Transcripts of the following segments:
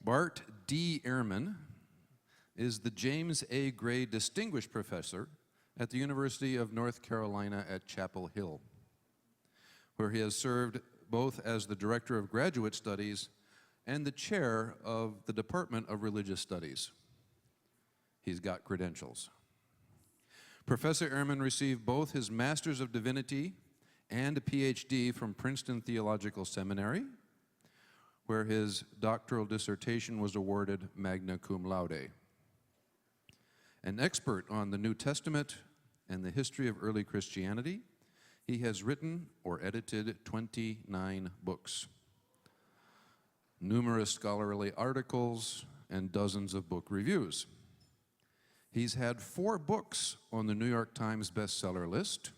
Bart D. Ehrman is the James A. Gray Distinguished Professor at the University of North Carolina at Chapel Hill, where he has served both as the Director of Graduate Studies and the Chair of the Department of Religious Studies. He's got credentials. Professor Ehrman received both his Master's of Divinity and a Ph.D. from Princeton Theological Seminary, where his doctoral dissertation was awarded magna cum laude. An expert on the New Testament and the history of early Christianity, he has written or edited 29 books, numerous scholarly articles, and dozens of book reviews. He's had 4 books on the New York Times bestseller list.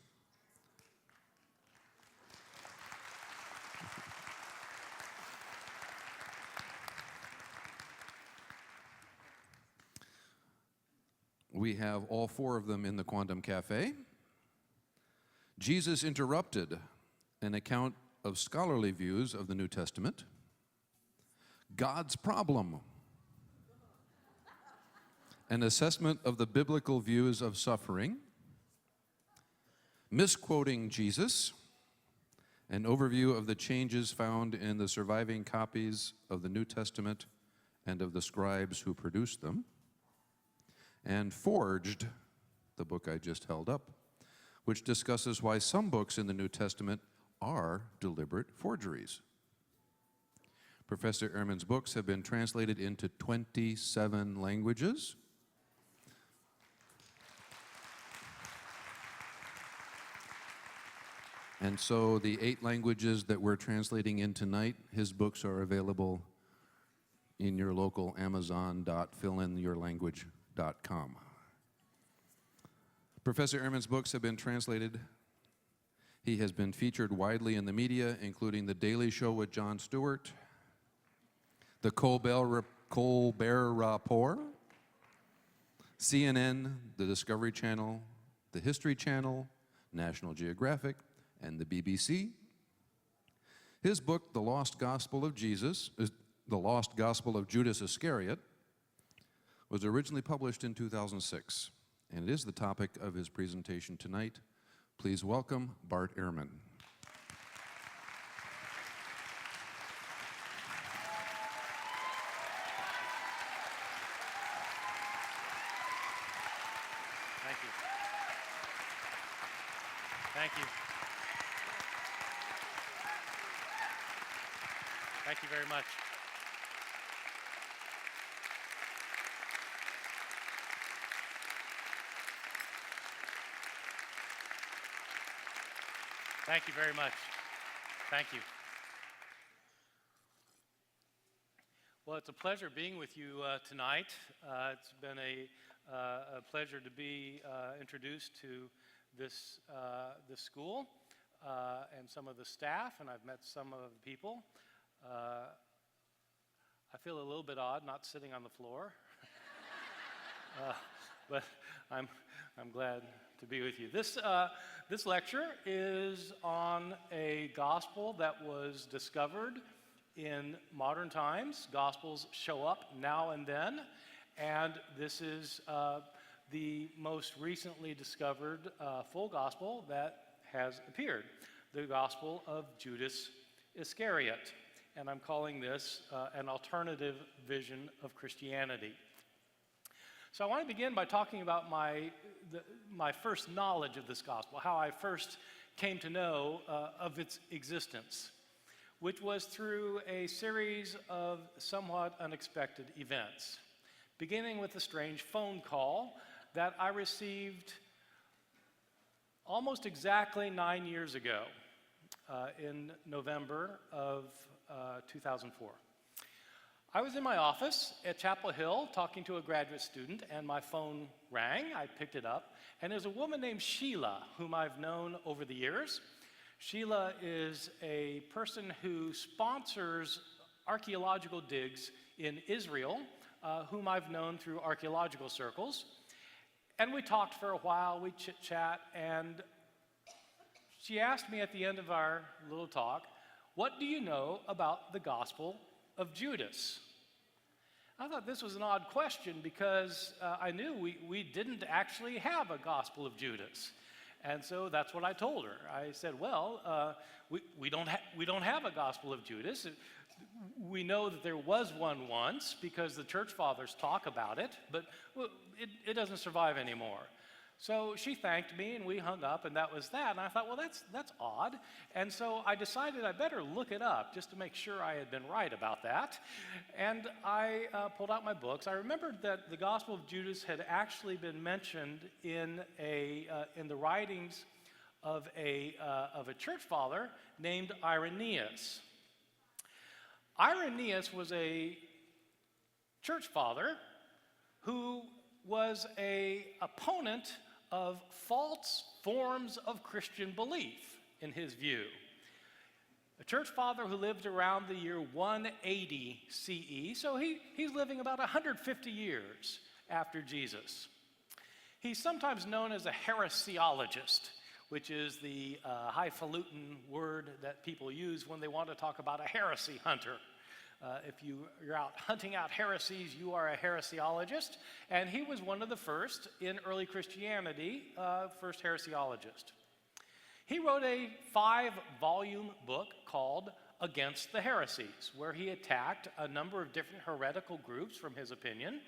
We have all 4 of them in the Quantum Cafe. Jesus Interrupted, an account of scholarly views of the New Testament. God's Problem, an assessment of the biblical views of suffering. Misquoting Jesus, an overview of the changes found in the surviving copies of the New Testament and of the scribes who produced them. And Forged, the book I just held up, which discusses why some books in the New Testament are deliberate forgeries. Professor Ehrman's books have been translated into 27 languages. And so the 8 languages that we're translating in tonight, his books are available in your local Amazon.fillinyourlanguage.com. Professor Ehrman's books have been translated. He has been featured widely in the media, including The Daily Show with Jon Stewart, The Colbert Report, CNN, the Discovery Channel, the History Channel, National Geographic, and the BBC. His book, The Lost Gospel of Judas Iscariot, was originally published in 2006, and it is the topic of his presentation tonight. Please welcome Bart Ehrman. Thank you. Thank you. Thank you very much. Thank you very much. Thank you. Well, it's a pleasure being with you tonight. It's been a pleasure to be introduced to this school and some of the staff, and I've met some of the people. I feel a little bit odd not sitting on the floor, but I'm glad to be with you. This lecture is on a gospel that was discovered in modern times. Gospels show up now and then, and this is the most recently discovered full gospel that has appeared, the Gospel of Judas Iscariot. And I'm calling this an alternative vision of Christianity. So I want to begin by talking about my first knowledge of this gospel, how I first came to know of its existence, which was through a series of somewhat unexpected events, beginning with a strange phone call that I received almost exactly 9 years ago in November of 2004. I was in my office at Chapel Hill talking to a graduate student, and my phone rang. I picked it up, and there's a woman named Sheila, whom I've known over the years. Sheila is a person who sponsors archaeological digs in Israel, whom I've known through archaeological circles. And we talked for a while, we chit-chat, and she asked me at the end of our little talk, "What do you know about the Gospel of Judas?" I thought this was an odd question because I knew we didn't actually have a Gospel of Judas. And so that's what I told her. I said, well, we don't have a Gospel of Judas. We know that there was one once because the church fathers talk about it, but it doesn't survive anymore. So she thanked me, and we hung up, and that was that. And I thought, well, that's odd. And so I decided I better look it up just to make sure I had been right about that. And I pulled out my books. I remembered that the Gospel of Judas had actually been mentioned in the writings of a church father named Irenaeus. Irenaeus was a church father who was an opponent of false forms of Christian belief, in his view. A church father who lived around the year 180 CE, so he's living about 150 years after Jesus. He's sometimes known as a heresiologist, which is the highfalutin word that people use when they want to talk about a heresy hunter. If you're out hunting out heresies, you are a heresiologist. And he was one of the first in early Christianity, first heresiologist. He wrote a 5-volume book called Against the Heresies, where he attacked a number of different heretical groups, from his opinion,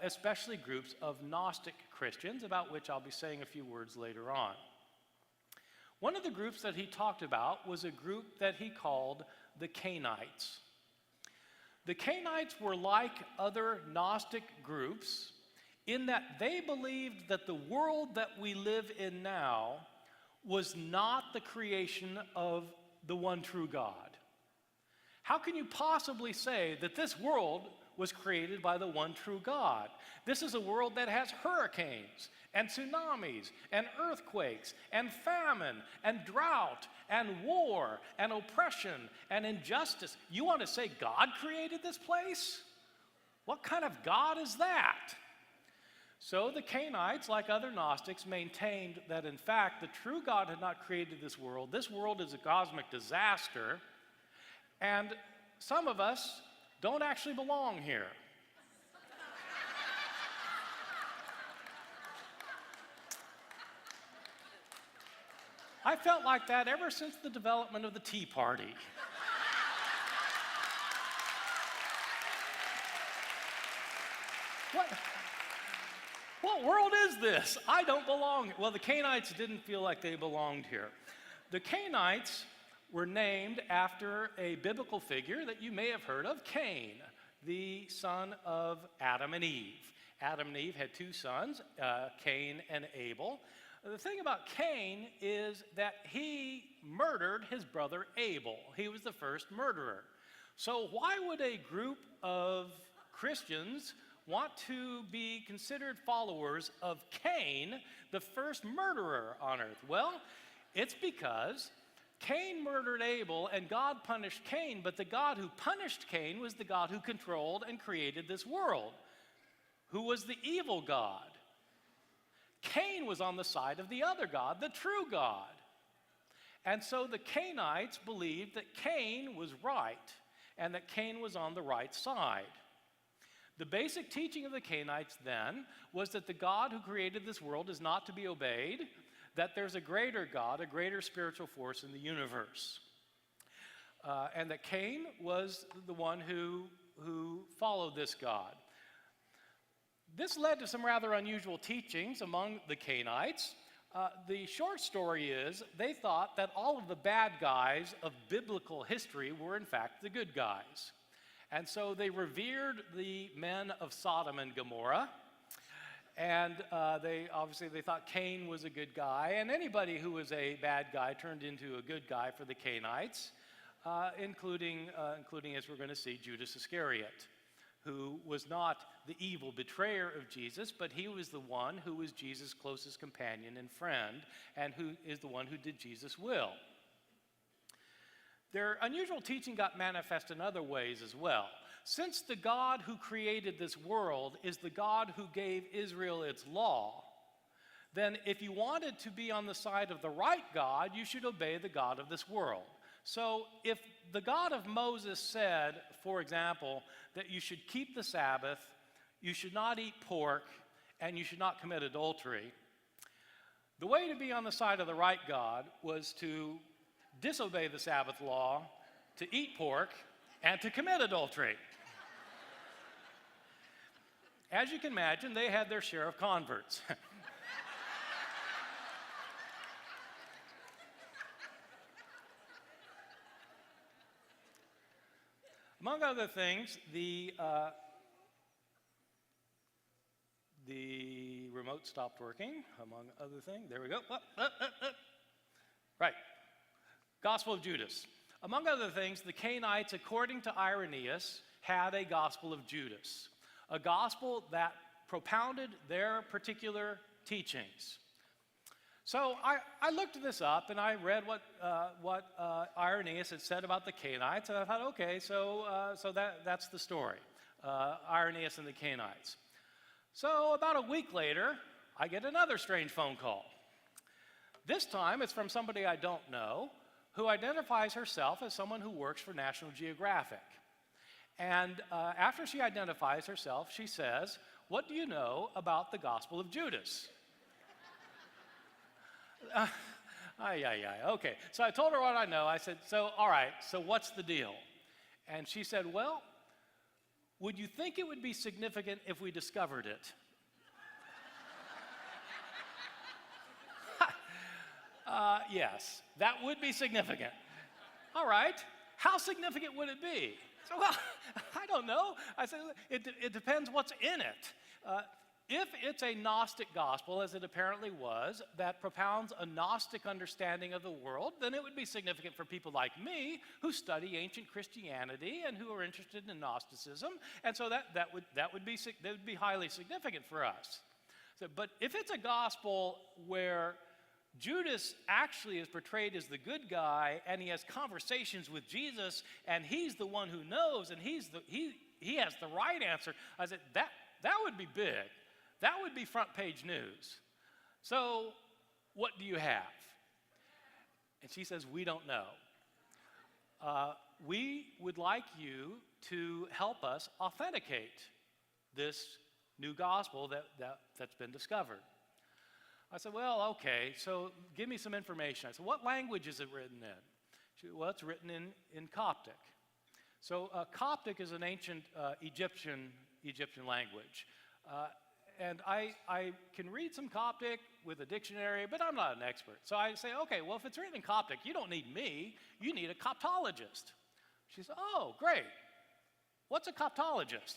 especially groups of Gnostic Christians, about which I'll be saying a few words later on. One of the groups that he talked about was a group that he called the Cainites. The Cainites were like other Gnostic groups in that they believed that the world that we live in now was not the creation of the one true God. How can you possibly say that this world was created by the one true God? This is a world that has hurricanes and tsunamis and earthquakes and famine and drought and war and oppression and injustice. You want to say God created this place? What kind of God is that? So the Cainites, like other Gnostics, maintained that in fact the true God had not created this world. This world is a cosmic disaster, and some of us don't actually belong here. I felt like that ever since the development of the Tea Party. What world is this? I don't belong. Well, the Cainites didn't feel like they belonged here. The Cainites were named after a biblical figure that you may have heard of, Cain, the son of Adam and Eve. Adam and Eve had 2 sons, Cain and Abel. The thing about Cain is that he murdered his brother Abel. He was the first murderer. So why would a group of Christians want to be considered followers of Cain, the first murderer on earth? Well, it's because Cain murdered Abel and God punished Cain, but the God who punished Cain was the God who controlled and created this world, who was the evil God. Cain was on the side of the other God, the true God. And so the Cainites believed that Cain was right and that Cain was on the right side. The basic teaching of the Cainites then was that the God who created this world is not to be obeyed, that there's a greater God, a greater spiritual force in the universe. And that Cain was the one who followed this God. This led to some rather unusual teachings among the Cainites. The short story is they thought that all of the bad guys of biblical history were in fact the good guys. And so they revered the men of Sodom and Gomorrah. And they thought Cain was a good guy. And anybody who was a bad guy turned into a good guy for the Cainites, including, as we're going to see, Judas Iscariot, who was not the evil betrayer of Jesus, but he was the one who was Jesus' closest companion and friend, and who is the one who did Jesus' will. Their unusual teaching got manifest in other ways as well. Since the God who created this world is the God who gave Israel its law, then if you wanted to be on the side of the right God, you should obey the God of this world. So if the God of Moses said, for example, that you should keep the Sabbath, you should not eat pork, and you should not commit adultery, the way to be on the side of the right God was to disobey the Sabbath law, to eat pork, and to commit adultery. As you can imagine, they had their share of converts. Among other things, the remote stopped working, among other things. There we go. Right. Gospel of Judas. Among other things, the Cainites, according to Irenaeus, had a Gospel of Judas, a gospel that propounded their particular teachings. So I looked this up, and I read what Irenaeus had said about the Cainites, and I thought, okay, so that's the story, Irenaeus and the Cainites. So about a week later, I get another strange phone call. This time, it's from somebody I don't know, who identifies herself as someone who works for National Geographic. And after she identifies herself, she says, "What do you know about the Gospel of Judas?" Okay. So I told her what I know. I said, so, all right, so what's the deal? And she said, well, would you think it would be significant if we discovered it? Yes, that would be significant. All right, how significant would it be? So, well, I don't know. I said, it depends what's in it. If it's a Gnostic gospel, as it apparently was, that propounds a Gnostic understanding of the world, then it would be significant for people like me who study ancient Christianity and who are interested in Gnosticism, and so that would be highly significant for us. So, but if it's a gospel where Judas actually is portrayed as the good guy, and he has conversations with Jesus, and he's the one who knows, and he has the right answer, I said, that would be big. That would be front page news. So, what do you have? And she says, we don't know. We would like you to help us authenticate this new gospel that's been discovered. I said, well, okay, so give me some information. I said, what language is it written in? She said, well, it's written in Coptic. So Coptic is an ancient Egyptian language. And I can read some Coptic with a dictionary, but I'm not an expert. So I say, okay, well, if it's written in Coptic, you don't need me. You need a Coptologist. She said, oh, great. What's a Coptologist?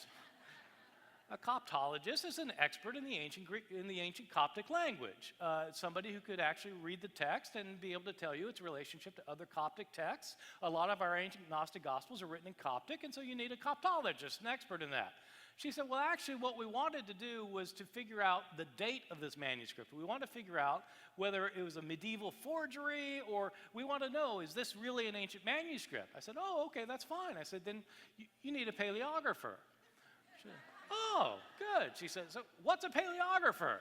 A Coptologist is an expert in the ancient Coptic language. Somebody who could actually read the text and be able to tell you its relationship to other Coptic texts. A lot of our ancient Gnostic Gospels are written in Coptic, and so you need a Coptologist, an expert in that. She said, well, actually, what we wanted to do was to figure out the date of this manuscript. We want to figure out whether it was a medieval forgery, or we want to know, is this really an ancient manuscript? I said, oh, okay, that's fine. I said, then you need a paleographer. She said, oh, good. She said, so what's a paleographer?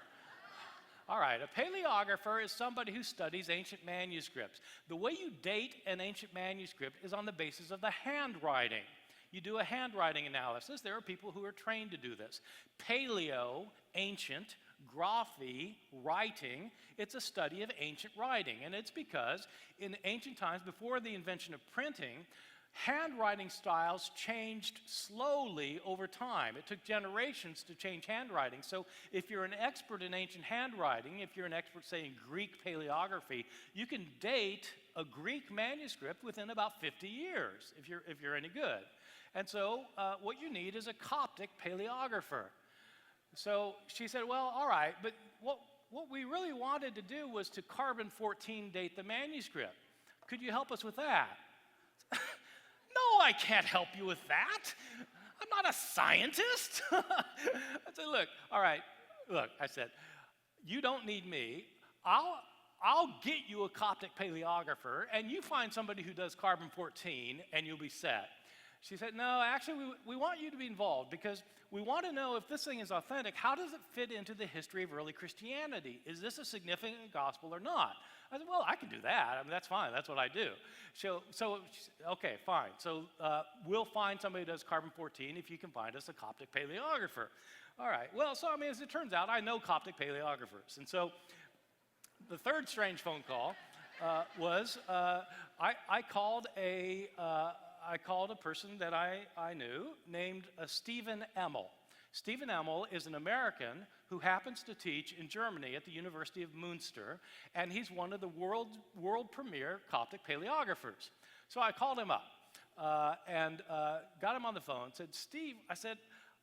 All right, a paleographer is somebody who studies ancient manuscripts. The way you date an ancient manuscript is on the basis of the handwriting. You do a handwriting analysis. There are people who are trained to do this. Paleo, ancient, graphy, writing, it's a study of ancient writing. And it's because in ancient times, before the invention of printing, handwriting styles changed slowly over time. It took generations to change handwriting. So if you're an expert in ancient handwriting, if you're an expert, say, in Greek paleography, you can date a Greek manuscript within about 50 years, if you're any good. And so what you need is a Coptic paleographer. So she said, well, all right, but what we really wanted to do was to carbon-14 date the manuscript. Could you help us with that? No, I can't help you with that. I'm not a scientist. I said, look, all right, look, I said, you don't need me. I'll get you a Coptic paleographer, and you find somebody who does carbon-14, and you'll be set. She said, no, actually, we want you to be involved because we want to know if this thing is authentic, how does it fit into the history of early Christianity? Is this a significant gospel or not? I said, well, I can do that. I mean, that's fine. That's what I do. So she said, okay, fine. So we'll find somebody who does carbon-14 if you can find us a Coptic paleographer. All right. Well, so, I mean, as it turns out, I know Coptic paleographers. And so the third strange phone call was I called a person that I knew named Stephen Emmel. Stephen Emmel is an American who happens to teach in Germany at the University of Münster, and he's one of the world premier Coptic paleographers. So I called him up and got him on the phone, said, Steve, I said,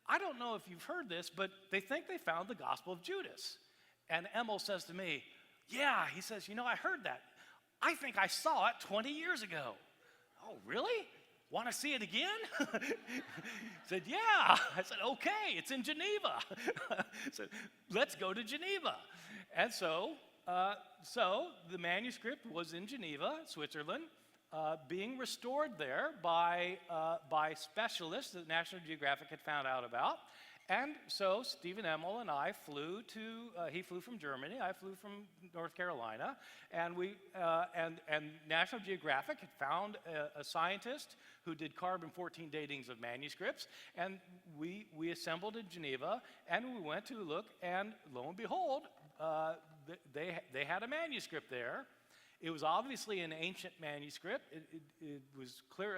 I don't know if you've heard this, but they think they found the Gospel of Judas. And Emmel says to me, yeah, he says, you know, I heard that. I think I saw it 20 years ago. Oh, really? Want to see it again? Said, yeah. I said, okay, it's in Geneva. Said, let's go to Geneva. And so the manuscript was in Geneva, Switzerland, being restored there by specialists that National Geographic had found out about. And so Stephen Emmel and I flew to, he flew from Germany, I flew from North Carolina, and National Geographic had found a scientist who did carbon-14 datings of manuscripts, and we assembled in Geneva, and we went to look, and lo and behold, they had a manuscript there. It was obviously an ancient manuscript. It was clear.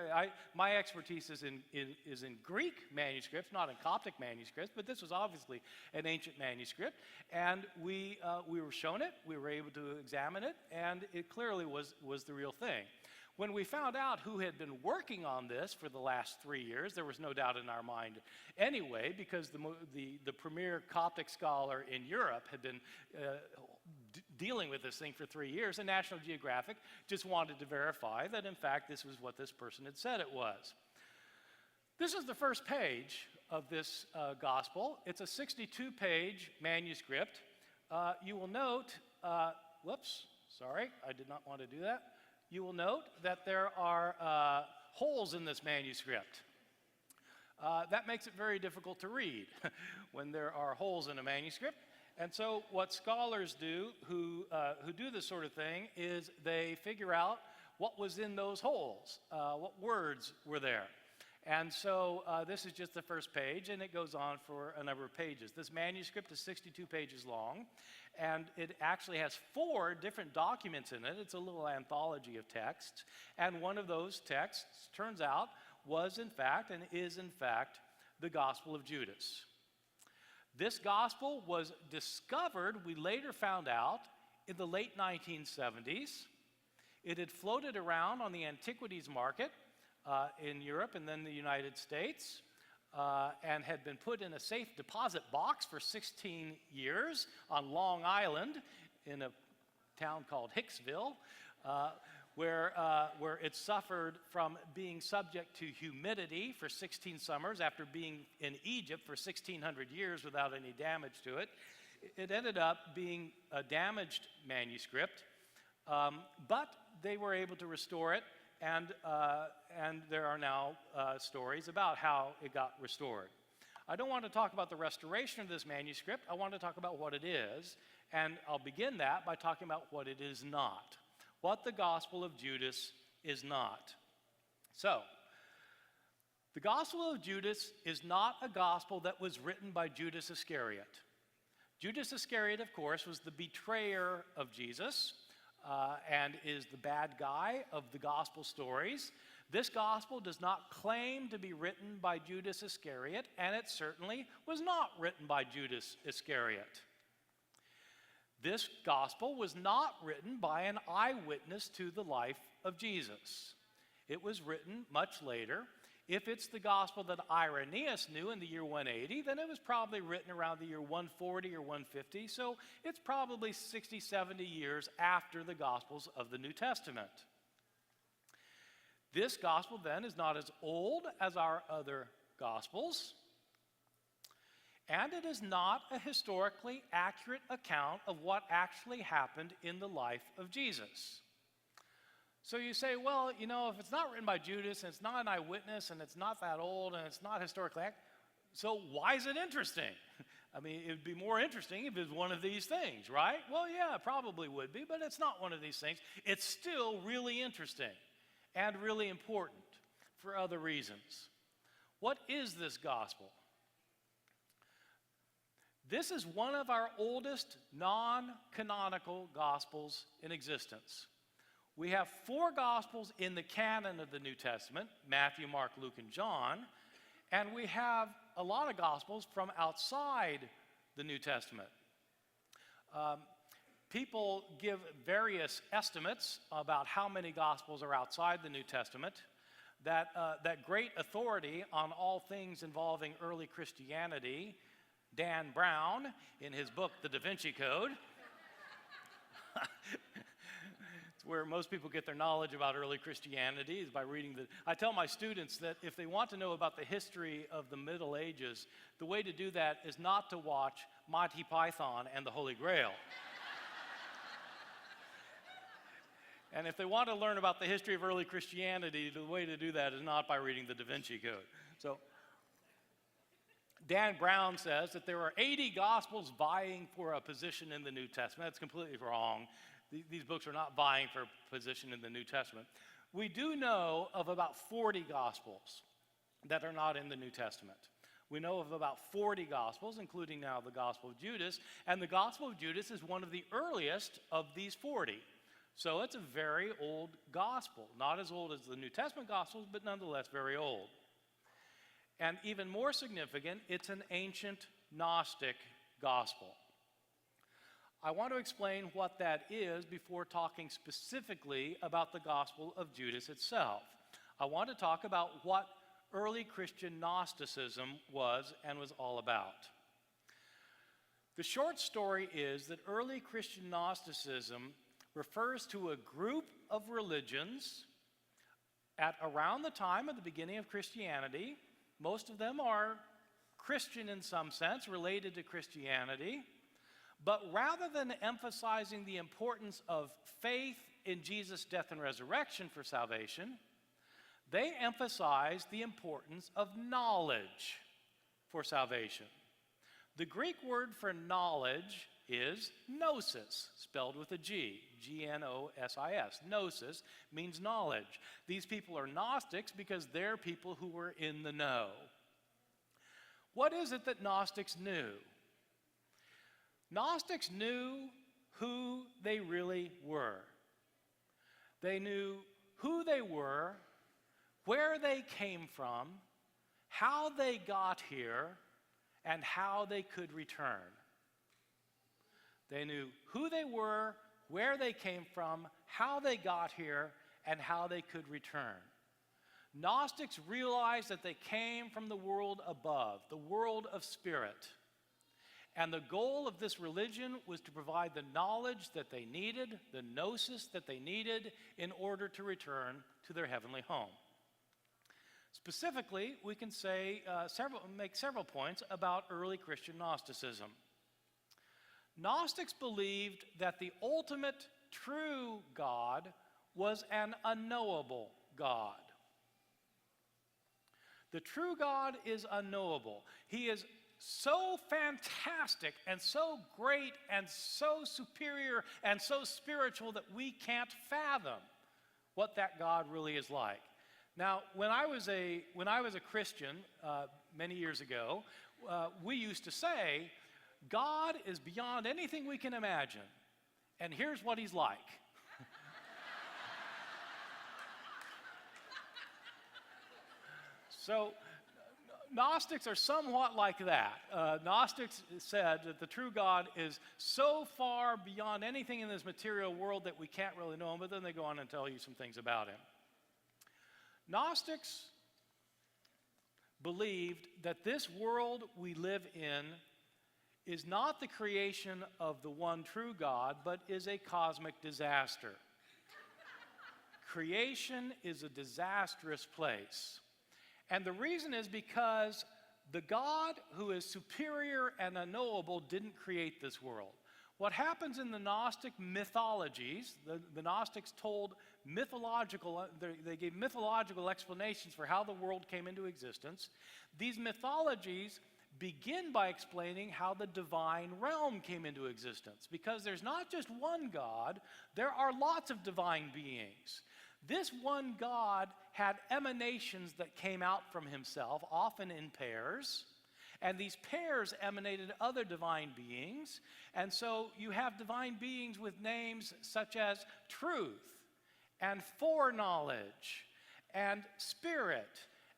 My expertise is in Greek manuscripts, not in Coptic manuscripts, but this was obviously an ancient manuscript. And we were shown it, we were able to examine it, and it clearly was the real thing. When we found out who had been working on this for the last 3 years, there was no doubt in our mind anyway, because the premier Coptic scholar in Europe had been dealing with this thing for 3 years, and National Geographic just wanted to verify that, in fact, this was what this person had said it was. This is the first page of this gospel. It's a 62-page manuscript. You will note, whoops, sorry, I did not want to do that. You will note that there are holes in this manuscript. That makes it very difficult to read when there are holes in a manuscript. And so what scholars do who do this sort of thing is they figure out what was in those holes, what words were there. And so this is just the first page, and it goes on for a number of pages. This manuscript is 62 pages long, and it actually has 4 different documents in it. It's a little anthology of texts, and one of those texts, turns out, was in fact and is in fact the Gospel of Judas. This gospel was discovered, we later found out, in the late 1970s. It had floated around on the antiquities market in Europe and then the United States, and had been put in a safe deposit box for 16 years on Long Island in a town called Hicksville, where it suffered from being subject to humidity for 16 summers after being in Egypt for 1,600 years without any damage to it. It ended up being a damaged manuscript, but they were able to restore it, and there are now stories about how it got restored. I don't want to talk about the restoration of this manuscript. I want to talk about what it is, and I'll begin that by talking about what it is not. What the Gospel of Judas is not. So, the Gospel of Judas is not a gospel that was written by Judas Iscariot. Judas Iscariot, of course, was the betrayer of Jesus and is the bad guy of the gospel stories. This gospel does not claim to be written by Judas Iscariot, and it certainly was not written by Judas Iscariot. This gospel was not written by an eyewitness to the life of Jesus. It was written much later. If it's the gospel that Irenaeus knew in the year 180, then it was probably written around the year 140 or 150, so it's probably 60, 70 years after the gospels of the New Testament. This gospel then is not as old as our other gospels, and it is not a historically accurate account of what actually happened in the life of Jesus. So you say, well, you know, if it's not written by Judas, and it's not an eyewitness, and it's not that old, and it's not historically accurate, so why is it interesting? I mean, it would be more interesting if it was one of these things, right? Well, yeah, it probably would be, but it's not one of these things. It's still really interesting and really important for other reasons. What is this gospel? This is one of our oldest non-canonical gospels in existence. We have 4 gospels in the canon of the New Testament, Matthew, Mark, Luke, and John, and we have a lot of gospels from outside the New Testament. People give various estimates about how many gospels are outside the New Testament. That great authority on all things involving early Christianity, Dan Brown, in his book, The Da Vinci Code, it's where most people get their knowledge about early Christianity, is by reading I tell my students that if they want to know about the history of the Middle Ages, the way to do that is not to watch Monty Python and the Holy Grail. And if they want to learn about the history of early Christianity, the way to do that is not by reading the Da Vinci Code. So Dan Brown says that there are 80 gospels vying for a position in the New Testament. That's completely wrong. These books are not vying for a position in the New Testament. We do know of about 40 gospels that are not in the New Testament. We know of about 40 gospels, including now the Gospel of Judas, and the Gospel of Judas is one of the earliest of these 40. So it's a very old gospel, not as old as the New Testament gospels, but nonetheless very old. And even more significant, it's an ancient Gnostic gospel. I want to explain what that is before talking specifically about the Gospel of Judas itself. I want to talk about what early Christian Gnosticism was and was all about. The short story is that early Christian Gnosticism refers to a group of religions at around the time of the beginning of Christianity. Most of them are Christian in some sense, related to Christianity. But rather than emphasizing the importance of faith in Jesus' death and resurrection for salvation, they emphasize the importance of knowledge for salvation. The Greek word for knowledge is gnosis, spelled with a G, G-N-O-S-I-S. Gnosis means knowledge. These people are Gnostics because they're people who were in the know. What is it that Gnostics knew? Gnostics knew who they really were. They knew who they were, where they came from, how they got here, and how they could return. They knew who they were, where they came from, how they got here, and how they could return. Gnostics realized that they came from the world above, the world of spirit. And the goal of this religion was to provide the knowledge that they needed, the gnosis that they needed, in order to return to their heavenly home. Specifically, we can make several points about early Christian Gnosticism. Gnostics believed that the ultimate true God was an unknowable God. The true God is unknowable. He is so fantastic and so great and so superior and so spiritual that we can't fathom what that God really is like. Now, when I was a Christian many years ago, we used to say, God is beyond anything we can imagine, and here's what he's like. So, Gnostics are somewhat like that. Gnostics said that the true God is so far beyond anything in this material world that we can't really know him, but then they go on and tell you some things about him. Gnostics believed that this world we live in is not the creation of the one true God, but is a cosmic disaster. Creation is a disastrous place. And the reason is because the God who is superior and unknowable didn't create this world. What happens in the Gnostic mythologies, the Gnostics told they gave mythological explanations for how the world came into existence. These mythologies begin by explaining how the divine realm came into existence, because there's not just one God, there are lots of divine beings. This one God had emanations that came out from himself, often in pairs, and these pairs emanated other divine beings, and so you have divine beings with names such as truth, and foreknowledge, and spirit,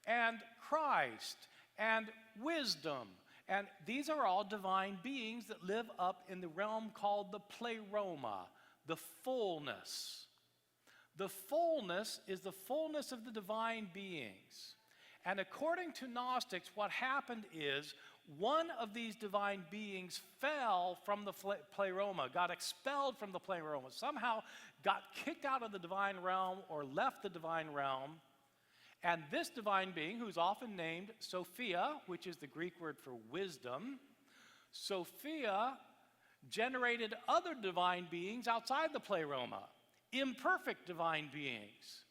and Christ, and wisdom. And these are all divine beings that live up in the realm called the pleroma, the fullness. The fullness is the fullness of the divine beings. And according to Gnostics, what happened is one of these divine beings fell from the pleroma, got expelled from the pleroma, somehow got kicked out of the divine realm or left the divine realm. And this divine being, who's often named Sophia, which is the Greek word for wisdom, Sophia generated other divine beings outside the pleroma, imperfect divine beings.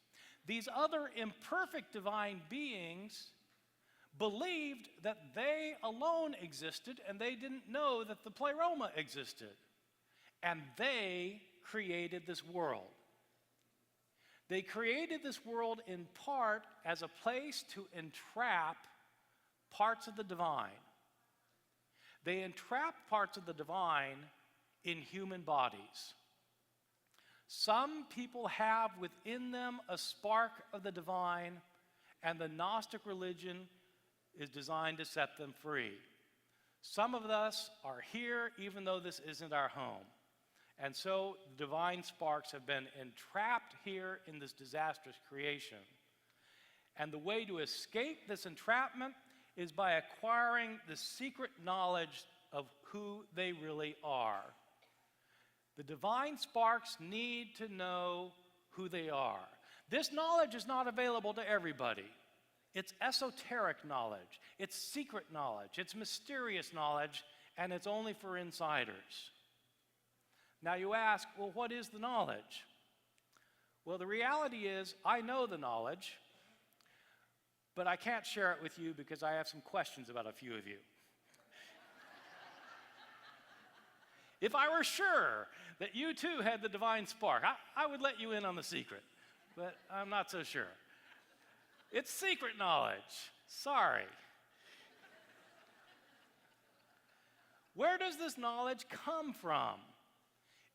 These other imperfect divine beings believed that they alone existed, and they didn't know that the pleroma existed. And they created this world. They created this world in part as a place to entrap parts of the divine. They entrapped parts of the divine in human bodies. Some people have within them a spark of the divine, and the Gnostic religion is designed to set them free. Some of us are here even though this isn't our home. And so divine sparks have been entrapped here in this disastrous creation. And the way to escape this entrapment is by acquiring the secret knowledge of who they really are. The divine sparks need to know who they are. This knowledge is not available to everybody. It's esoteric knowledge, it's secret knowledge, it's mysterious knowledge, and it's only for insiders. Now you ask, well, what is the knowledge? Well, the reality is, I know the knowledge, but I can't share it with you because I have some questions about a few of you. If I were sure that you too had the divine spark, I would let you in on the secret, but I'm not so sure. It's secret knowledge. Sorry. Where does this knowledge come from?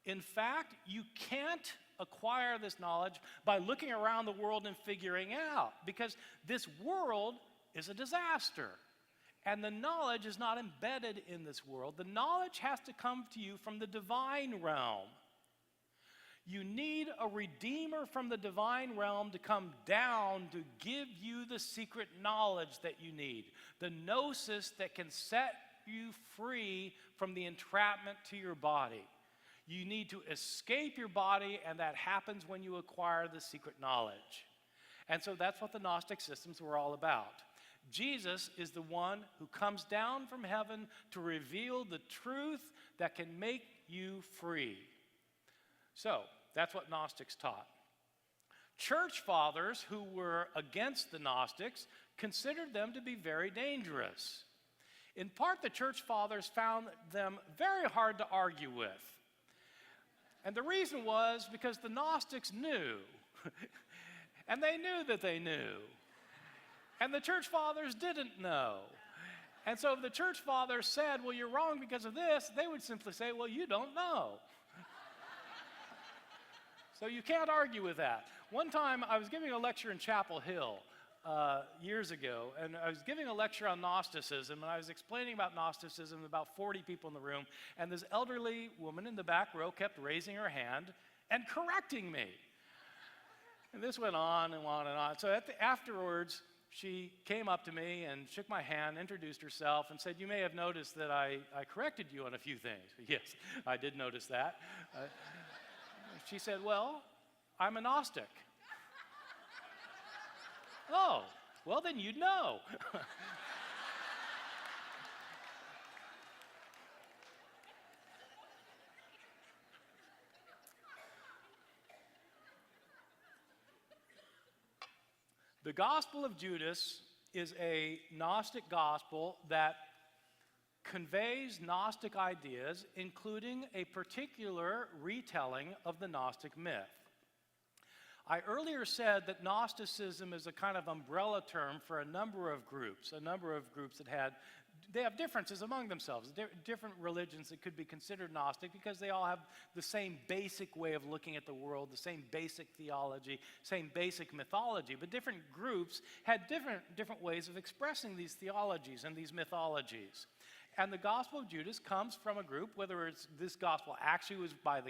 In fact, you can't acquire this knowledge by looking around the world and figuring it out, because this world is a disaster. And the knowledge is not embedded in this world. The knowledge has to come to you from the divine realm. You need a redeemer from the divine realm to come down to give you the secret knowledge that you need, the gnosis that can set you free from the entrapment to your body. You need to escape your body, and that happens when you acquire the secret knowledge. And so that's what the Gnostic systems were all about. Jesus is the one who comes down from heaven to reveal the truth that can make you free. So, that's what Gnostics taught. Church fathers who were against the Gnostics considered them to be very dangerous. In part, the church fathers found them very hard to argue with. And the reason was because the Gnostics knew. And they knew that they knew. And the church fathers didn't know. And so if the church fathers said, well, you're wrong because of this, they would simply say, well, you don't know. So you can't argue with that. One time I was giving a lecture in Chapel Hill years ago, and I was giving a lecture on Gnosticism, and I was explaining about Gnosticism to about 40 people in the room, and this elderly woman in the back row kept raising her hand and correcting me. And this went on and on and on. So afterwards, she came up to me and shook my hand, introduced herself, and said, you may have noticed that I corrected you on a few things. Yes, I did notice that. She said, well, I'm a Gnostic. Oh, well, then you'd know. The Gospel of Judas is a Gnostic gospel that conveys Gnostic ideas, including a particular retelling of the Gnostic myth. I earlier said that Gnosticism is a kind of umbrella term for a number of groups that they have differences among themselves, different religions that could be considered Gnostic because they all have the same basic way of looking at the world, the same basic theology, same basic mythology, but different groups had different ways of expressing these theologies and these mythologies. And the Gospel of Judas comes from a group, whether it's this gospel actually was by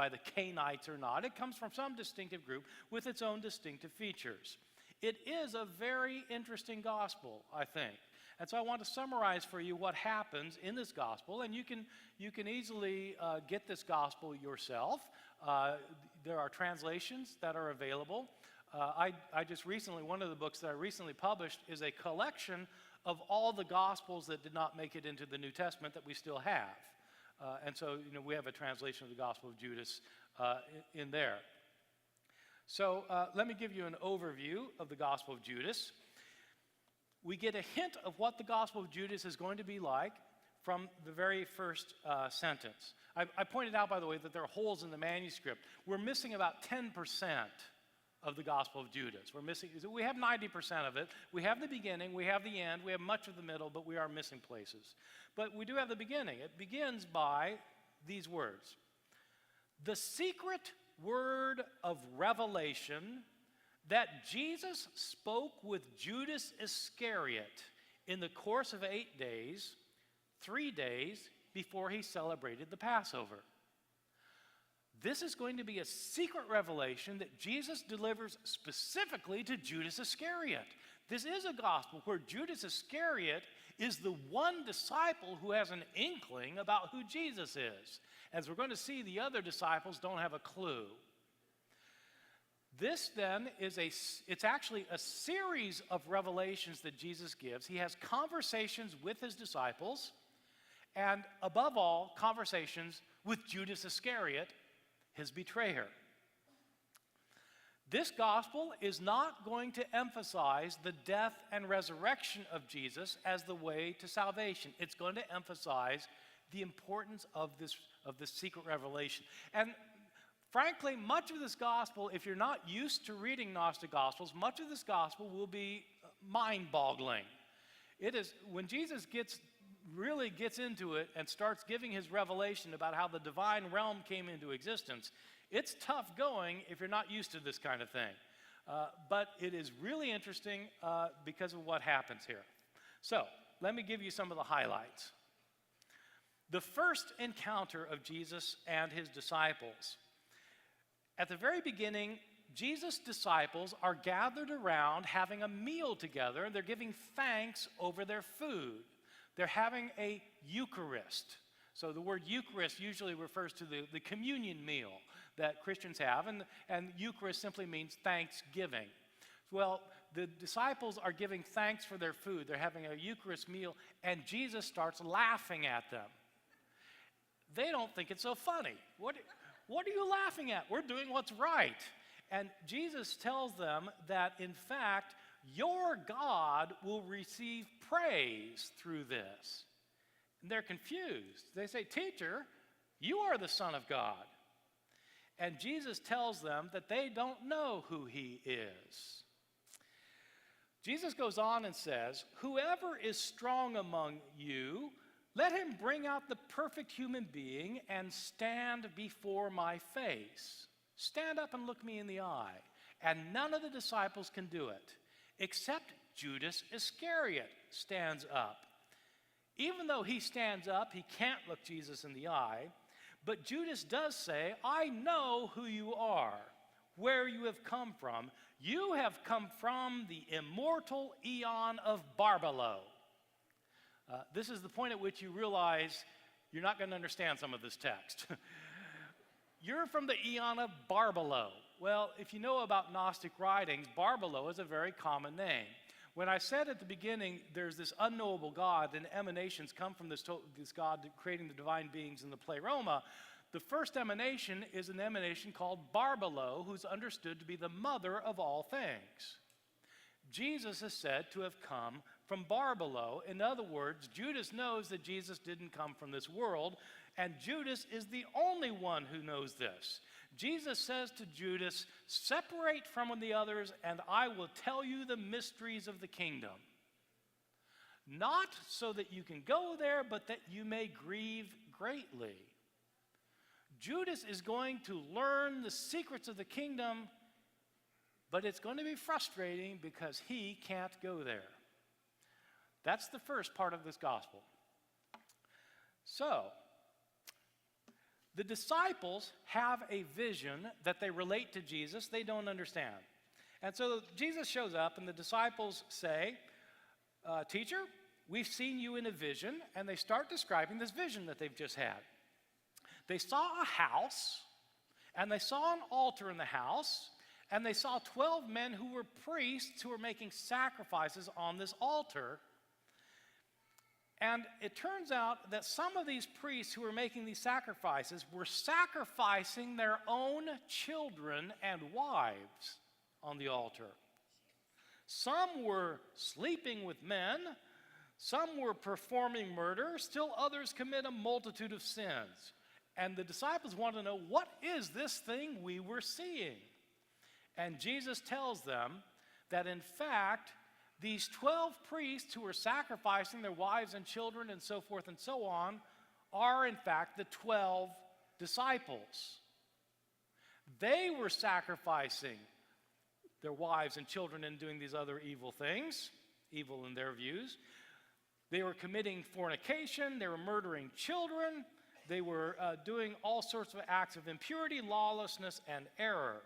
the Cainites or not, it comes from some distinctive group with its own distinctive features. It is a very interesting gospel, I think. And so I want to summarize for you what happens in this gospel, and you can easily get this gospel yourself. There are translations that are available. I just recently, one of the books that I recently published is a collection of all the gospels that did not make it into the New Testament that we still have. And so, we have a translation of the Gospel of Judas in there. So let me give you an overview of the Gospel of Judas. We get a hint of what the Gospel of Judas is going to be like from the very first sentence. I pointed out, by the way, that there are holes in the manuscript. We're missing about 10% of the Gospel of Judas. We have 90% of it. We have the beginning, we have the end, we have much of the middle, but we are missing places. But we do have the beginning. It begins by these words. The secret word of revelation that Jesus spoke with Judas Iscariot in the course of 8 days, 3 days before he celebrated the Passover. This is going to be a secret revelation that Jesus delivers specifically to Judas Iscariot. This is a gospel where Judas Iscariot is the one disciple who has an inkling about who Jesus is. As we're going to see, the other disciples don't have a clue. This then it's actually a series of revelations that Jesus gives. He has conversations with his disciples, and above all, conversations with Judas Iscariot, his betrayer. This gospel is not going to emphasize the death and resurrection of Jesus as the way to salvation. It's going to emphasize the importance of this secret revelation. And frankly, much of this gospel, if you're not used to reading Gnostic gospels, much of this gospel will be mind-boggling. It is when Jesus really gets into it and starts giving his revelation about how the divine realm came into existence. It's tough going if you're not used to this kind of thing. But it is really interesting because of what happens here. So let me give you some of the highlights. The first encounter of Jesus and his disciples. At the very beginning, Jesus' disciples are gathered around having a meal together. They're giving thanks over their food. They're having a Eucharist. So the word Eucharist usually refers to the communion meal that Christians have, and Eucharist simply means thanksgiving. Well, the disciples are giving thanks for their food. They're having a Eucharist meal, and Jesus starts laughing at them. They don't think it's so funny. What are you laughing at? We're doing what's right. And Jesus tells them that, in fact, your God will receive praise through this. And they're confused. They say, Teacher, you are the Son of God. And Jesus tells them that they don't know who he is. Jesus goes on and says, whoever is strong among you, let him bring out the perfect human being and stand before my face. Stand up and look me in the eye. And none of the disciples can do it, except Judas Iscariot stands up. Even though he stands up, he can't look Jesus in the eye. But Judas does say, I know who you are, where you have come from. You have come from the immortal eon of Barbelo. This is the point at which you realize you're not going to understand some of this text. You're from the eon of Barbelo. Well, if you know about Gnostic writings, Barbelo is a very common name. When I said at the beginning there's this unknowable God and emanations come from this God creating the divine beings in the pleroma, the first emanation is an emanation called Barbelo, who's understood to be the mother of all things. Jesus is said to have come from bar below. In other words, Judas knows that Jesus didn't come from this world, and Judas is the only one who knows this. Jesus says to Judas, "Separate from the others, and I will tell you the mysteries of the kingdom. Not so that you can go there, but that you may grieve greatly." Judas is going to learn the secrets of the kingdom, but it's going to be frustrating because he can't go there. That's the first part of this gospel. So, the disciples have a vision that they relate to Jesus. They don't understand. And so Jesus shows up, and the disciples say, "Teacher, we've seen you in a vision," and they start describing this vision that they've just had. They saw a house, and they saw an altar in the house, and they saw 12 men who were priests who were making sacrifices on this altar. And it turns out that some of these priests who were making these sacrifices were sacrificing their own children and wives on the altar. Some were sleeping with men, some were performing murder, still others commit a multitude of sins. And the disciples want to know, what is this thing we were seeing? And Jesus tells them that in fact, these 12 priests who are sacrificing their wives and children and so forth and so on are in fact the 12 disciples. They were sacrificing their wives and children and doing these other evil things, evil in their views. They were committing fornication, they were murdering children, they were doing all sorts of acts of impurity, lawlessness, and error.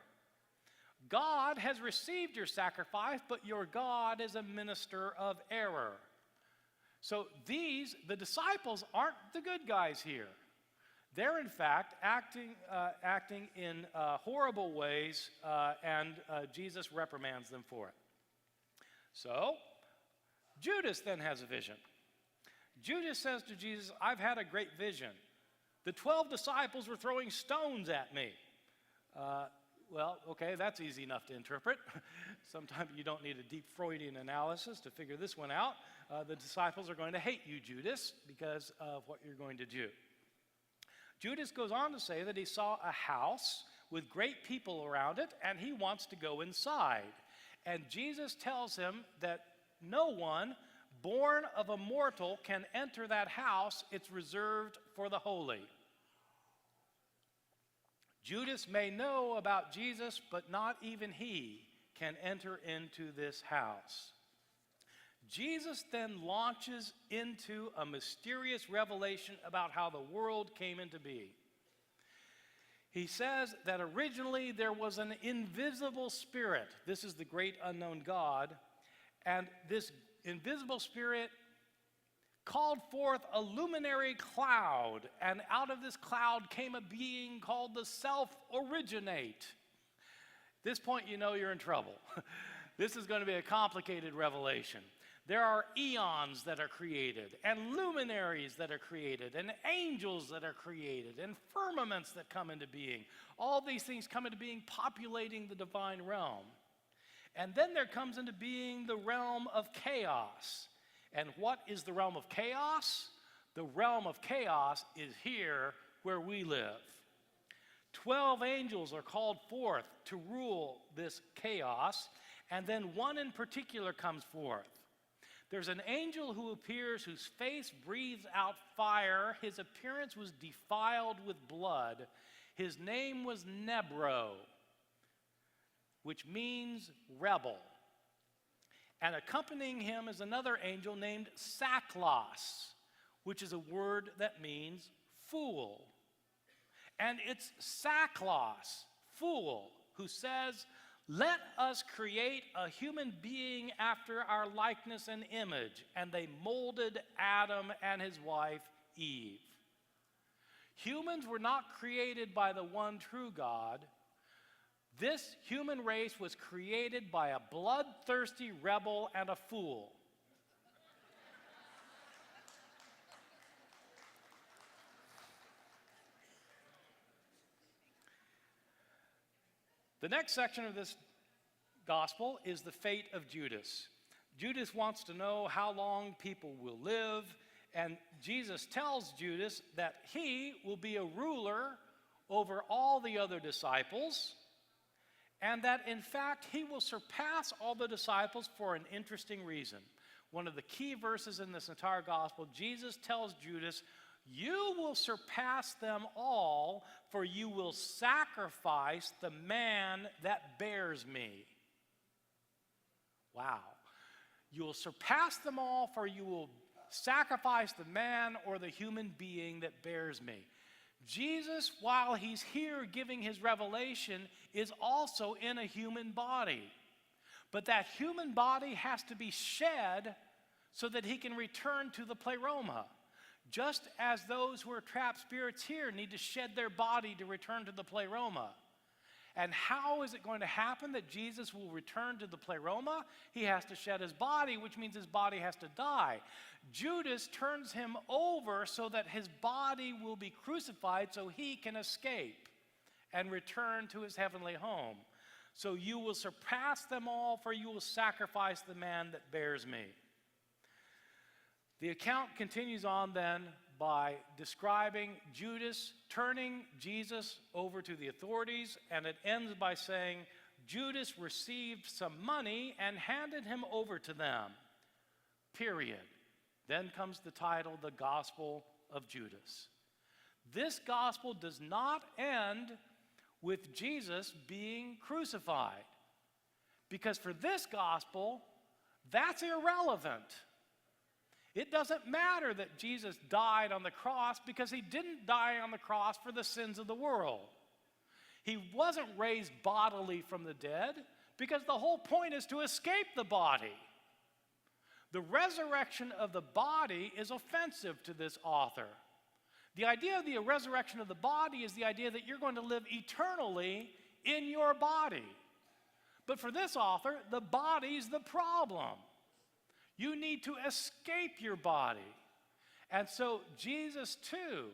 God has received your sacrifice, but your God is a minister of error. So the disciples aren't the good guys here. They're in fact acting in horrible ways, and Jesus reprimands them for it. So Judas then has a vision. Judas says to Jesus, "I've had a great vision. The 12 disciples were throwing stones at me." Well, okay, that's easy enough to interpret. Sometimes you don't need a deep Freudian analysis to figure this one out. The disciples are going to hate you, Judas, because of what you're going to do. Judas goes on to say that he saw a house with great people around it, and he wants to go inside. And Jesus tells him that no one born of a mortal can enter that house. It's reserved for the holy. Judas may know about Jesus, but not even he can enter into this house. Jesus then launches into a mysterious revelation about how the world came into being. He says that originally there was an invisible spirit. This is the great unknown God. And this invisible spirit called forth a luminary cloud, and out of this cloud came a being called the Self-Originate. At this point, you know you're in trouble. This is going to be a complicated revelation. There are eons that are created, and luminaries that are created, and angels that are created, and firmaments that come into being. All these things come into being, populating the divine realm. And then there comes into being the realm of chaos. And what is the realm of chaos? The realm of chaos is here where we live. 12 angels are called forth to rule this chaos, and then one in particular comes forth. There's an angel who appears whose face breathes out fire. His appearance was defiled with blood. His name was Nebro, which means rebel. And accompanying him is another angel named Saklos, which is a word that means fool. And it's Saklos, fool, who says, "Let us create a human being after our likeness and image." And they molded Adam and his wife Eve. Humans were not created by the one true God. This human race was created by a bloodthirsty rebel and a fool. The next section of this gospel is the fate of Judas. Judas wants to know how long people will live, and Jesus tells Judas that he will be a ruler over all the other disciples, and that in fact he will surpass all the disciples for an interesting reason. One of the key verses in this entire gospel, Jesus tells Judas, "You will surpass them all, for you will sacrifice the man that bears me." Wow. You will surpass them all, for you will sacrifice the man or the human being that bears me. Jesus, while he's here giving his revelation, is also in a human body. But that human body has to be shed so that he can return to the pleroma. Just as those who are trapped spirits here need to shed their body to return to the pleroma. And how is it going to happen that Jesus will return to the pleroma? He has to shed his body, which means his body has to die. Judas turns him over so that his body will be crucified so he can escape and return to his heavenly home. So you will surpass them all, for you will sacrifice the man that bears me. The account continues on then by describing Judas turning Jesus over to the authorities, and it ends by saying, Judas received some money and handed him over to them. Period. Then comes the title, The Gospel of Judas. This gospel does not end with Jesus being crucified, because for this gospel, that's irrelevant. It doesn't matter that Jesus died on the cross, because he didn't die on the cross for the sins of the world. He wasn't raised bodily from the dead, because the whole point is to escape the body. The resurrection of the body is offensive to this author. The idea of the resurrection of the body is the idea that you're going to live eternally in your body. But for this author, the body's the problem. You need to escape your body. And so Jesus too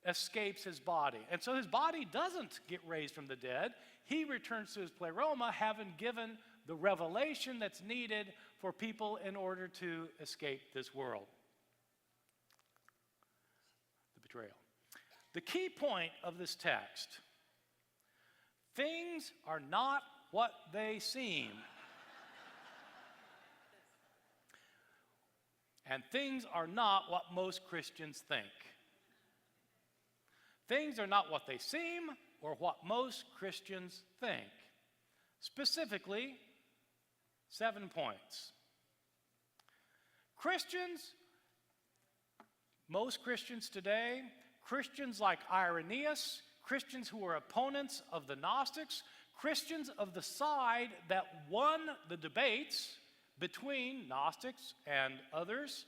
escapes his body. And so his body doesn't get raised from the dead. He returns to his pleroma, having given the revelation that's needed for people in order to escape this world. The betrayal. The key point of this text: things are not what they seem. And things are not what most Christians think. Things are not what they seem or what most Christians think. Specifically, 7 points. Christians, most Christians today, Christians like Irenaeus, Christians who are opponents of the Gnostics, Christians of the side that won the debates between Gnostics and others,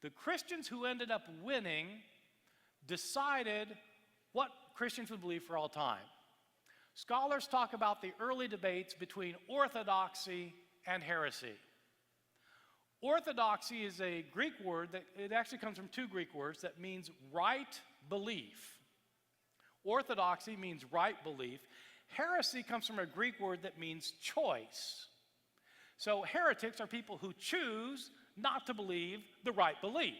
the Christians who ended up winning decided what Christians would believe for all time. Scholars talk about the early debates between orthodoxy and heresy. Orthodoxy is a Greek word that it actually comes from 2 Greek words that means right belief. Orthodoxy means right belief. Heresy comes from a Greek word that means choice. So heretics are people who choose not to believe the right belief.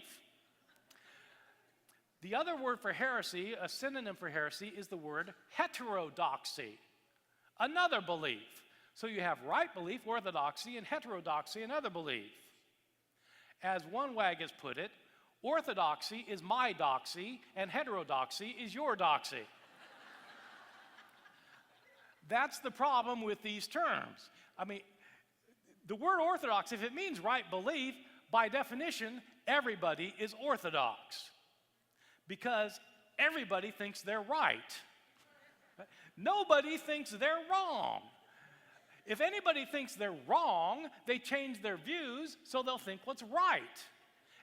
The other word for heresy, a synonym for heresy, is the word heterodoxy, another belief. So you have right belief, orthodoxy, and heterodoxy, another belief. As one wag has put it, orthodoxy is my doxy, and heterodoxy is your doxy. That's the problem with these terms. I mean, the word orthodox, if it means right belief, by definition, everybody is orthodox. Because everybody thinks they're right. Nobody thinks they're wrong. If anybody thinks they're wrong, they change their views so they'll think what's right.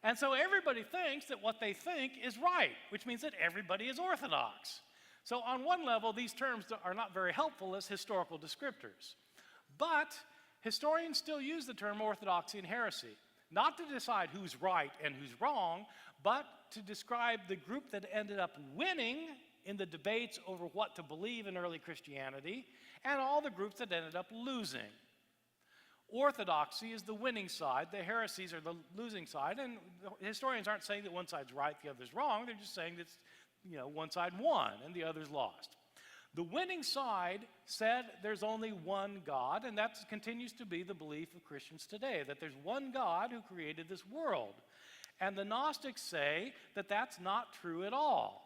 And so everybody thinks that what they think is right, which means that everybody is orthodox. So on one level, these terms are not very helpful as historical descriptors. But historians still use the term orthodoxy and heresy, not to decide who's right and who's wrong, but to describe the group that ended up winning in the debates over what to believe in early Christianity, and all the groups that ended up losing. orthodoxy is the winning side, the heresies are the losing side, and historians aren't saying that one side's right, the other's wrong, they're just saying that, one side won and the other's lost. The winning side said there's only one God, and that continues to be the belief of Christians today, that there's one God who created this world. And the Gnostics say that that's not true at all.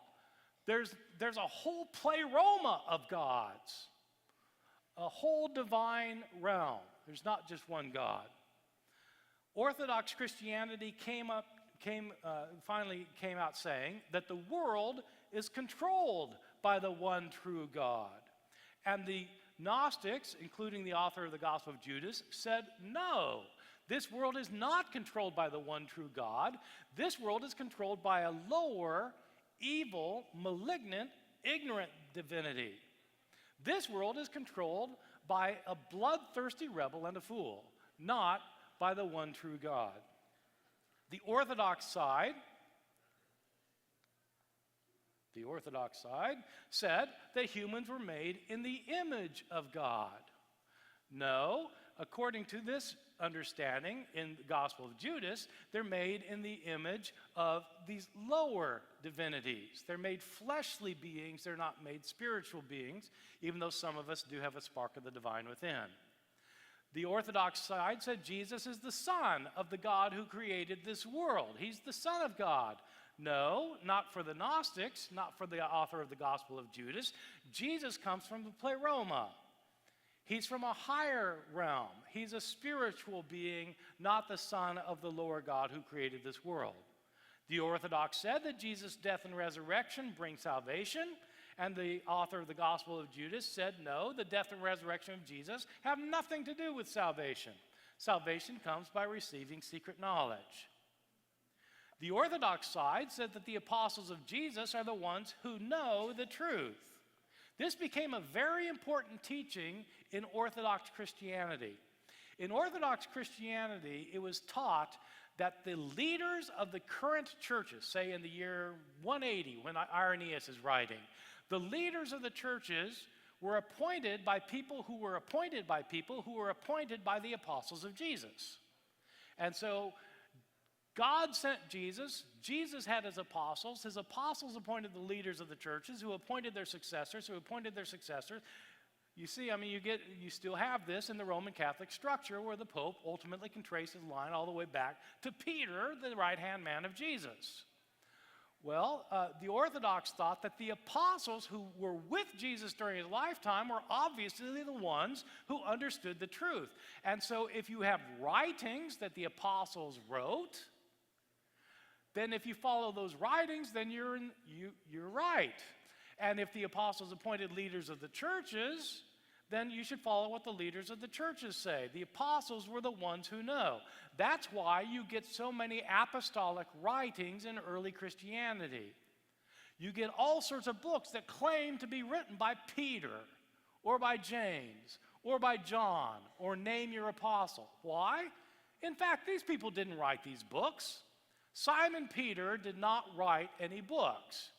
There's a whole pleroma of gods, a whole divine realm. There's not just one God. Orthodox Christianity finally came out saying that the world is controlled by the one true God. And the Gnostics, including the author of the Gospel of Judas, said, no, this world is not controlled by the one true God. This world is controlled by a lower, evil, malignant, ignorant divinity. This world is controlled by a bloodthirsty rebel and a fool, not by the one true God. The Orthodox side said that humans were made in the image of God. No, according to this understanding in the Gospel of Judas, they're made in the image of these lower divinities. They're made fleshly beings, they're not made spiritual beings, even though some of us do have a spark of the divine within. The Orthodox side said Jesus is the Son of the God who created this world. He's the Son of God. No, not for the Gnostics, not for the author of the Gospel of Judas. Jesus comes from the pleroma. He's from a higher realm. He's a spiritual being, not the Son of the lower God who created this world. The Orthodox said that Jesus' death and resurrection bring salvation, and the author of the Gospel of Judas said, no, the death and resurrection of Jesus have nothing to do with salvation. Salvation comes by receiving secret knowledge. The Orthodox side said that the apostles of Jesus are the ones who know the truth. This became a very important teaching in Orthodox Christianity. In Orthodox Christianity, it was taught that the leaders of the current churches, say in the year 180 when Irenaeus is writing, the leaders of the churches were appointed by people who were appointed by people who were appointed by the apostles of Jesus. And so God sent Jesus. Jesus had his apostles. His apostles appointed the leaders of the churches, who appointed their successors, who appointed their successors. You see, you still have this in the Roman Catholic structure where the Pope ultimately can trace his line all the way back to Peter, the right-hand man of Jesus. Well, the Orthodox thought that the apostles who were with Jesus during his lifetime were obviously the ones who understood the truth. And so if you have writings that the apostles wrote, then if you follow those writings, then you're right. And if the apostles appointed leaders of the churches, then you should follow what the leaders of the churches say. The apostles were the ones who know. That's why you get so many apostolic writings in early Christianity. You get all sorts of books that claim to be written by Peter, or by James, or by John, or name your apostle. Why? In fact, these people didn't write these books. Simon Peter did not write any books.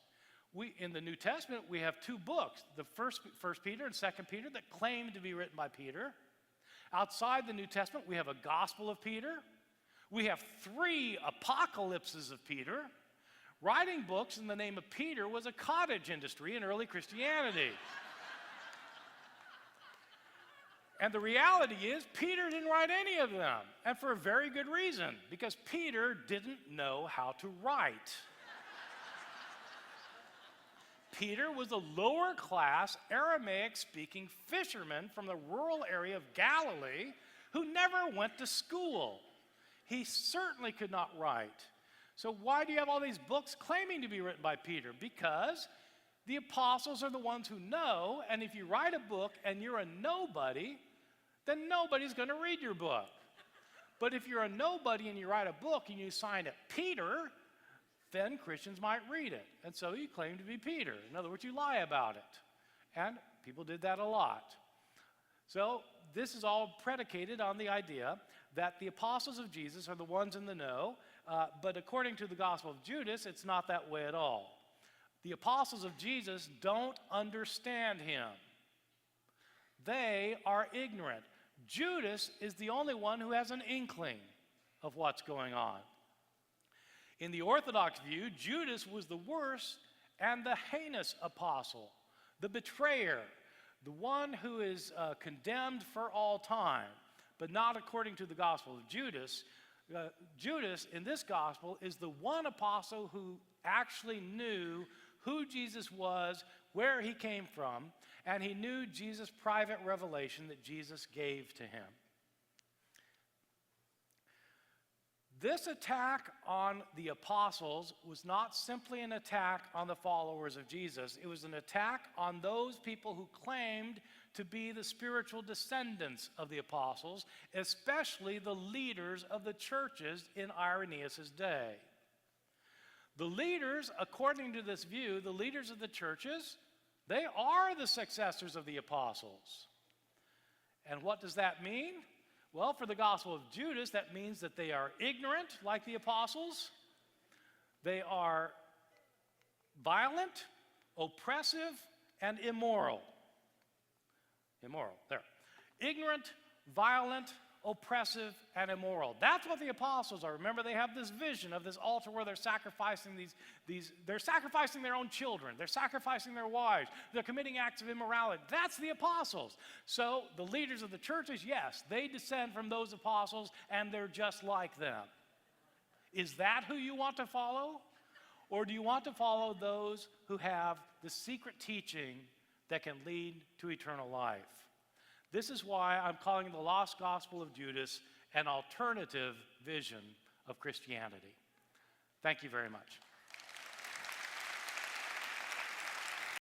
In the New Testament, we have two books, the First Peter and 2 Peter, that claim to be written by Peter. Outside the New Testament, we have a Gospel of Peter. We have 3 apocalypses of Peter. Writing books in the name of Peter was a cottage industry in early Christianity. And the reality is, Peter didn't write any of them, and for a very good reason, because Peter didn't know how to write. Peter was a lower-class, Aramaic-speaking fisherman from the rural area of Galilee who never went to school. He certainly could not write. So why do you have all these books claiming to be written by Peter? Because the apostles are the ones who know, and if you write a book and you're a nobody, then nobody's going to read your book. But if you're a nobody and you write a book and you sign it Peter, then Christians might read it. And so you claim to be Peter. In other words, you lie about it. And people did that a lot. So this is all predicated on the idea that the apostles of Jesus are the ones in the know, but according to the Gospel of Judas, it's not that way at all. The apostles of Jesus don't understand him. They are ignorant. Judas is the only one who has an inkling of what's going on. In the Orthodox view, Judas was the worst and the heinous apostle, the betrayer, the one who is condemned for all time, but not according to the Gospel of Judas. Judas, in this gospel, is the one apostle who actually knew who Jesus was, where he came from, and he knew Jesus' private revelation that Jesus gave to him. This attack on the apostles was not simply an attack on the followers of Jesus. It was an attack on those people who claimed to be the spiritual descendants of the apostles, especially the leaders of the churches in Irenaeus' day. The leaders, according to this view, the leaders of the churches, they are the successors of the apostles. And what does that mean? Well, for the Gospel of Judas, that means that they are ignorant, like the apostles. They are violent, oppressive, and immoral. Immoral, there. Ignorant, violent, oppressive, and immoral. That's what the apostles are. Remember, they have this vision of this altar where they're sacrificing they're sacrificing their own children. They're sacrificing their wives. They're committing acts of immorality. That's the apostles. So the leaders of the churches, yes, they descend from those apostles, and they're just like them. Is that who you want to follow? Or do you want to follow those who have the secret teaching that can lead to eternal life? This is why I'm calling the Lost Gospel of Judas an alternative vision of Christianity. Thank you very much.